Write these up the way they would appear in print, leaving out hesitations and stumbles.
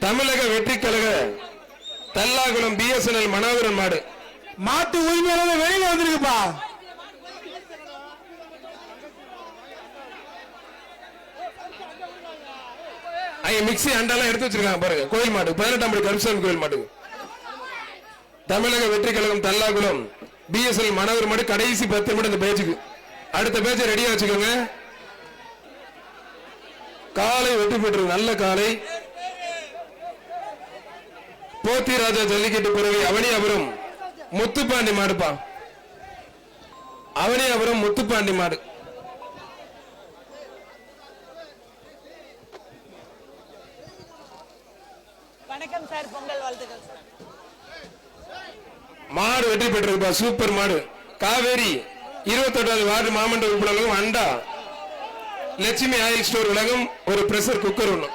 தமிழக வெற்றி கழக தல்லாகுளம் BSNL மனோகரன் மாடு. மாட்டு உரிமையாளர் வெளியில வந்திருக்குப்பா. மிக்சி அண்டாலாம் எடுத்து வச்சிருக்காங்க பாருங்க. கோயில் மாடு 18ஆம் படி கருப்பசாமி கோயில் மாடு. தமிழக வெற்றி கழகம் தல்லாகுளம் BSNL மனோகரன் மாடு. கடைசி 10 நிமிடம் இந்த பேச்சுக்கு. அடுத்த பேச்சை ரெடியா வச்சுக்கோங்க. காலை வெற்றி பெற்று நல்ல காலை. போத்தி ராஜா ஜல்லிக்கட்டு பிறகு அவனியாபுரம் முத்துப்பாண்டி மாடுப்பா. அவனியாபுரம் முத்துப்பாண்டி மாடு. வணக்கம் சார், பொங்கல் வாழ்த்துக்கள் சார். மாடு வெற்றி பெற்றிருப்பா. சூப்பர் மாடு. காவேரி 28வது வார்டு மாமன்ற உறுப்பினர்களும் அண்டா லட்சுமி ஆயில் ஸ்டோர் உலகம் ஒரு பிரஷர் குக்கர் ஒண்ணு.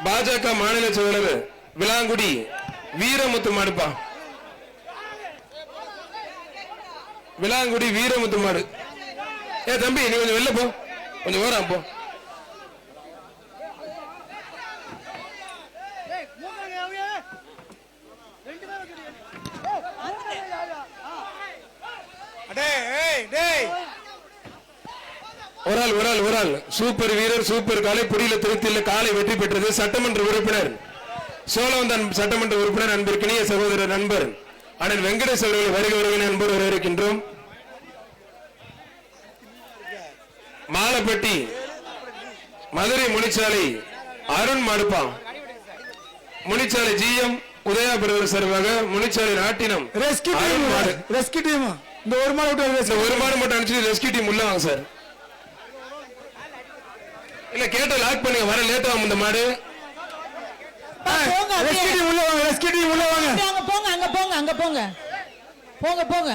பாஜக மாநில செயலர் விலாங்குடி வீரமுத்து மாடுப்பா. விலாங்குடி வீரமுத்து மாடு. தம்பி நீ கொஞ்சம் வெளில போ, கொஞ்சம் ஓரம் போ. ஒரு ஆள் சூப்பர் வீரர், சூப்பர் காலை. புடியில திருத்தில காலை வெற்றி பெற்றது. சட்டமன்ற உறுப்பினர் சோழவந்தான் சட்டமன்ற உறுப்பினர் அன்பிற்கினிய சகோதரர் நண்பர் அண்ணன் வெங்கடேஷ் அவர்கள் வருகை நண்பர் வரவேற்கின்றோம். மாலப்பட்டி மதுரை முனிச்சாலை அருண் மாடுப்பா. முனிச்சாலை GM உதயா பிரதர் சார்பாக முனிச்சாலை நாட்டினம் ரெஸ்கியூ டீம். இந்த ஒரு மாடு மட்டும் அனுப்பிச்சு ரெஸ்கியூ டீம் உள்ள வாங்க சார். இல்ல கேட்ட லாக் பண்ணுங்க, வர லேட் ஆகும் இந்த மாடு. ரெஸ்கியூ டீம் உள்ள வாங்க, ரெஸ்கியூ டீம் உள்ள வாங்க. அங்க போங்க, அங்க போங்க, அங்க போங்க. போங்க போங்க.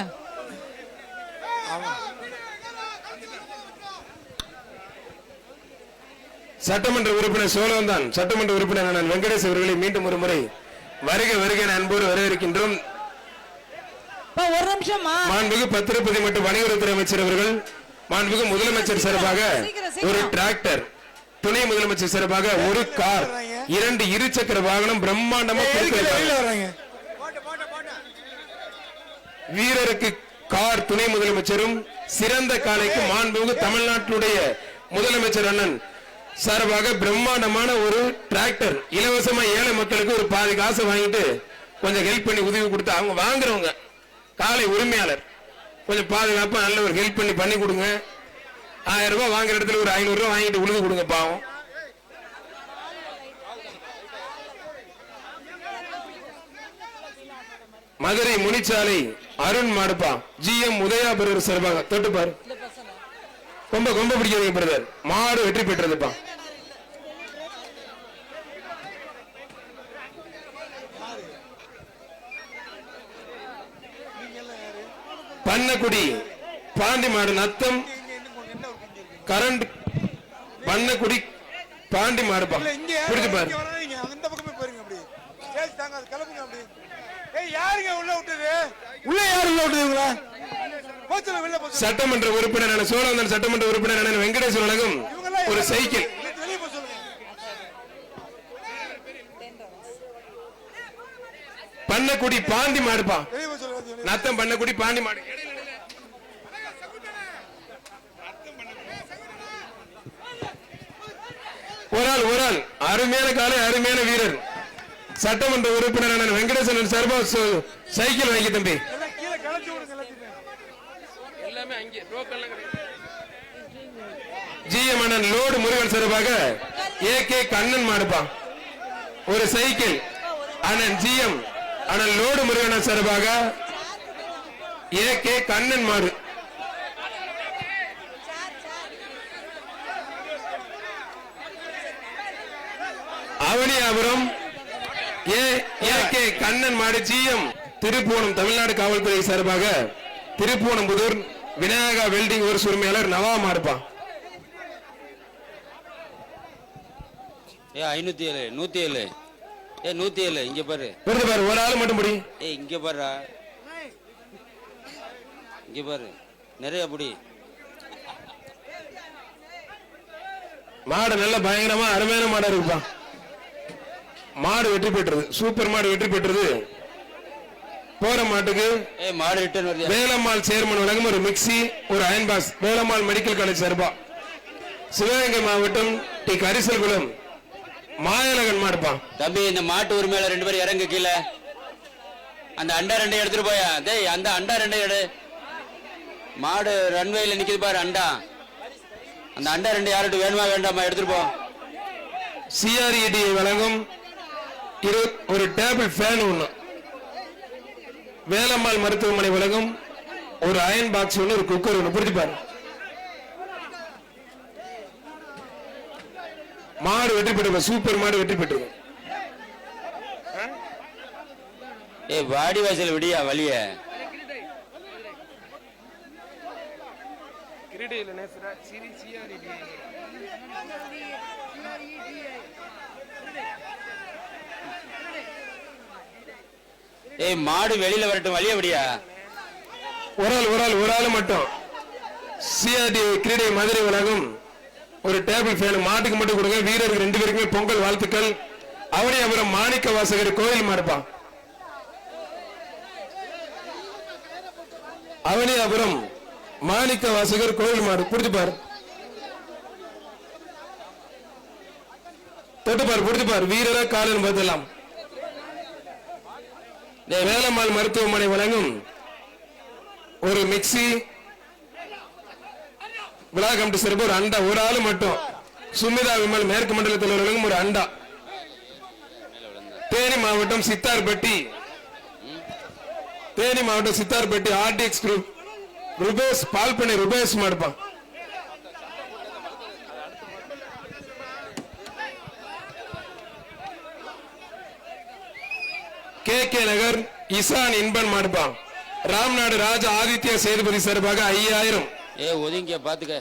சட்டமன்ற உறுப்பினர் சோழவந்தான் சட்டமன்ற உறுப்பினர் அண்ணன் வெங்கடேஷ் அவர்களை மீண்டும் ஒரு முறை வருகை அன்போடு வரவேற்கின்றோம். ஒரு நிமிஷம். மாண்புமிகு பத்திரப்பதி மற்றும் வணிகத்துறை அமைச்சர் அவர்கள், மாண்புமிகு முதலமைச்சர் சார்பாக ஒரு டிராக்டர், துணை முதலமைச்சர் சார்பாக ஒரு கார், 2 இருசக்கர வாகனம் பிரம்மாண்டமா வீரருக்கு கார் துணை முதலமைச்சரும், சிறந்த காலைக்கு மாண்புமிகு தமிழ்நாட்டினுடைய முதலமைச்சர் அண்ணன் சார்பாக பிரம்மாண்டமான ஒரு டிராக்டர் இலவசமா ஏழை மக்களுக்கு ஒரு பாதி காசை வாங்கிட்டு கொஞ்சம் ஹெல்ப் பண்ணி உதவி கொடுத்து அவங்க வாங்குறவங்க காலை உரிமையாளர் கொஞ்சம் பாதுகாப்பா நல்ல ஒரு ஹெல்ப் பண்ணி கொடுங்க. 1000 ரூபாய் வாங்குற இடத்துல ஒரு 500 ரூபாய் வாங்கிட்டு உழுது கொடுங்க பாவம். மதுரை முனிச்சாலை அருண் மாடுப்பா. GM உதயா பிரதர் சார்பாக தொட்டுப்பாரு. கொம்ப பிடிக்காதீங்க பிரதர். மாடு வெற்றி பெற்றதுப்பா. பண்ணக்குடி பாண்டி மாடு நத்தம் கரண்ட். பண்ணக்குடி பாண்டி மாடுப்பா. பிடிச்சு பாரு. சட்டமன்ற உறுப்பினர் சோழவந்தன் சட்டமன்ற உறுப்பினர் வெங்கடேஸ்வர உலகம் ஒரு சைக்கிள். பண்ணக்குடி பாண்டி மாடுப்பா. நத்தம் பண்ணக்குடி பாண்டி மாடு. ஒரு ஆள் அருமையான காலை, அருமையான வீரர். சட்டமன்ற உறுப்பினர் வெங்கடேசன் சார்பா சைக்கிள் வாங்கி தம்பி. GM அண்ணன் லோடு முருகன் சார்பாக AK கண்ணன் மாடுப்பா. ஒரு சைக்கிள் அண்ணன் GM அண்ணன் லோடு முருகன் சார்பாக AK கண்ணன் மாடு. அவனியாபுரம் AK கண்ணன் மாடு GM திருப்பூணம் தமிழ்நாடு காவல்துறை சார்பாக திருப்பூணம் புதூர் விநாயகா வெல்டிங் ஒரு உரிமையாளர் நவா மாடுப்பா. 507 107 107 இங்க பாரு. ஒரு ஆள் மட்டும் புடி. இங்க பாரு, இங்க பாரு, நிறைய புடி. மாடு நல்ல பயங்கரமா அருமையான மாடா இருக்குப்பா. மாடு வெற்றி பெற்றது, சூப்பர் மாடு வெற்றி பெற்றது. போற மாட்டுக்கு மாடு ரிட்டர்ன் வருது. வேலம்மாள் சேர்மன் வழங்கும் ஒரு மிக்சி, ஒரு iron box. Velammal medical college சார்பா. சிவகங்கை மாவட்டம் டி கரிசல்குளம் மாயலகன் மாடுப்பா. தம்பி இந்த மாட்டு உரிமையில 2 பேரும் இறங்க கீழே. அந்த அண்டா 2 எடுத்துட்டு போயா. டேய் அந்த அண்டா 2 எடு. மாடு ரன்வேல நிக்குது பாரு அண்டா. அந்த அண்டா 2 யார்கிட்ட வேணுமா வேண்டாமா எடுத்துட்டு போ. CRED வழங்கும் ஒரு டேபிள் ஃபேன் ஒண்ணு. வேலம்மாள் மருத்துவமனை வழங்கும் ஒரு அயன் பாக்ஸ் ஒண்ணு, ஒரு குக்கர் ஒண்ணு. புரிஞ்சு பாரு. மாடு வெற்றி பெற்று, சூப்பர் மாடு வெற்றி பெற்று. வாடி வாசல் விடியா வழிய. மாடு வெளியில வரட்டும், வழிய விடியா. ஒரு ஆள் மட்டும். CRD கிரீடை மதுரை வழங்கும் ஒரு டேபிள் ஃபேன் மாட்டுக்கு மட்டும் கொடுங்க. வீரர்கள் 2 பேருக்குமே பொங்கல் வாழ்த்துக்கள். அவனியாபுரம் மாணிக்க வாசகர் கோயில் மாடுப்பான். அவனியாபுரம் மாணிக்க வாசகர் கோயில் மாடு. புடிச்சு பாரு, தொட்டு பாரு, புடிச்சு பாரு. வீரரா காலன் பதிலாம். வேலம்மாள் மருத்துவமனை வழங்கும் ஒரு மிக்சி, விழா கமிட்டி சிறப்பு ஒரு அண்டா. ஒரு ஆளு மட்டும். சுமிதா விமல் மேற்கு மண்டலத்தில் வழங்கும் ஒரு அண்டா. தேனி மாவட்டம் Sitharpatti RDX group Rupesh பால்பனை Rupesh மாடுப்பான். KK நகர் இசான் இன்பன் மாடுப்பான். ராம்நாடு ராஜா ஆதித்யா சேதுபதி சார்பாக 5000. ஒதுங்க பாத்துக்க.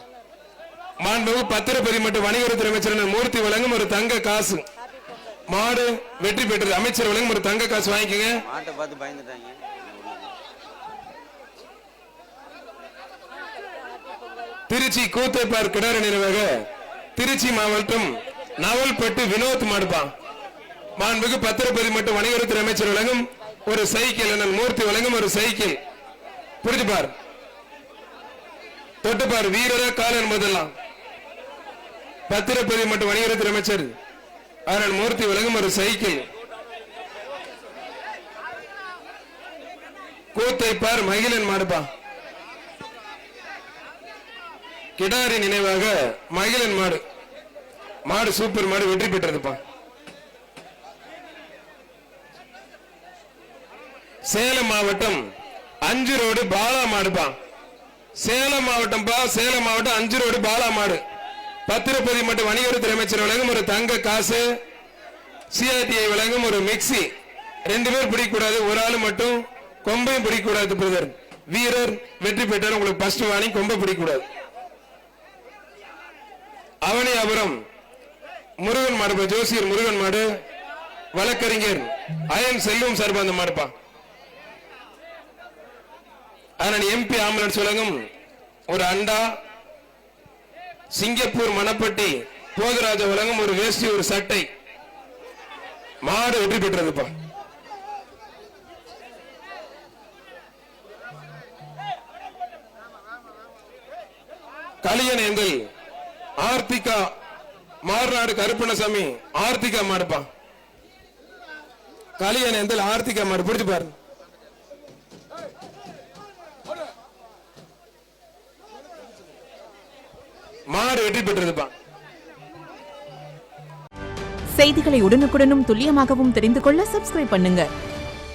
மாண்புமிகு பத்திரப்பதி மற்றும் வணிகத்துறை அமைச்சர் மூர்த்தி வழங்கும் ஒரு தங்க காசு. மாடு வெற்றி பெற்றது. அமைச்சர் வழங்கும் ஒரு தங்க காசு வாங்கிக்கங்க. மாட்டை பார்த்து பயந்துட்டாங்க. திருச்சி கூத்தைப்பார் கிடார நினைவாக திருச்சி மாவட்டம் நவல்பட்டு வினோத் மாடுப்பான். மாண்புமிகு பத்திரப்பதி மற்றும் வணிகத்துறை அமைச்சர் வழங்கும் ஒரு சைக்கிள். அண்ணன் மூர்த்தி வழங்கும் ஒரு சைக்கிள். புரிஞ்சு பார், தொட்டு பார். வீரரா காலன் முதலாம். பத்திரப்பதி மற்றும் வணிகத்துறை அமைச்சர் அண்ணன் மூர்த்தி வழங்கும் ஒரு சைக்கிள். கூத்தைப்பார் மகிழன் மாடுப்பா. கிடாரி நினைவாக மகிழன் மாடு. மாடு சூப்பர் மாடு வெற்றி பெற்றதுப்பா. சேலம் மாவட்டம் 5 ரோடு பாலா மாடுப்பா. சேலம் மாவட்டம் 5 ரோடு பாலா மாடு. பத்திரப்பதி மற்றும் வணிகத்துறை அமைச்சர் வழங்கும் ஒரு தங்க காசு. CRDI வழங்கும் ஒரு மிக்சி. 2 பேர் பிடிக்கூடாது, ஒரு ஆளு மட்டும். கொம்பையும் பிடிக்கூடாது பிரதர். வீரர் வெற்றி பெற்றார். உங்களுக்கு ஃபர்ஸ்ட் வார்னிங், கொம்பை பிடிக்கூடாது. அவனியாபுரம் முருகன் மாடு, ஜோசியர் முருகன் மாடு. வழக்கறிஞர் அயன் செல்வம் சார்பா அந்த மாடுப்பா. ஆனால் MP ஆம்புலன்ஸ் வழங்கும் ஒரு அண்டா. சிங்கப்பூர் மணப்பட்டி போதராஜா வழங்கும் ஒரு வேஷ்டி, ஒரு சட்டை. மாடு வெற்றி பெற்றதுப்பா. கலியனேந்தல் ஆர்த்திகா மார்நாடு கருப்பணசாமி ஆர்த்திகா மாடுப்பா. கலியனேந்தல் ஆர்த்திகா மாடு. பிடிச்சு பாரு. மாடு வெற்றி பெற்றதுப்பா. செய்திகளை உடனுக்குடனும் துல்லியமாகவும் தெரிந்து கொள்ள சப்ஸ்கிரைப் பண்ணுங்க.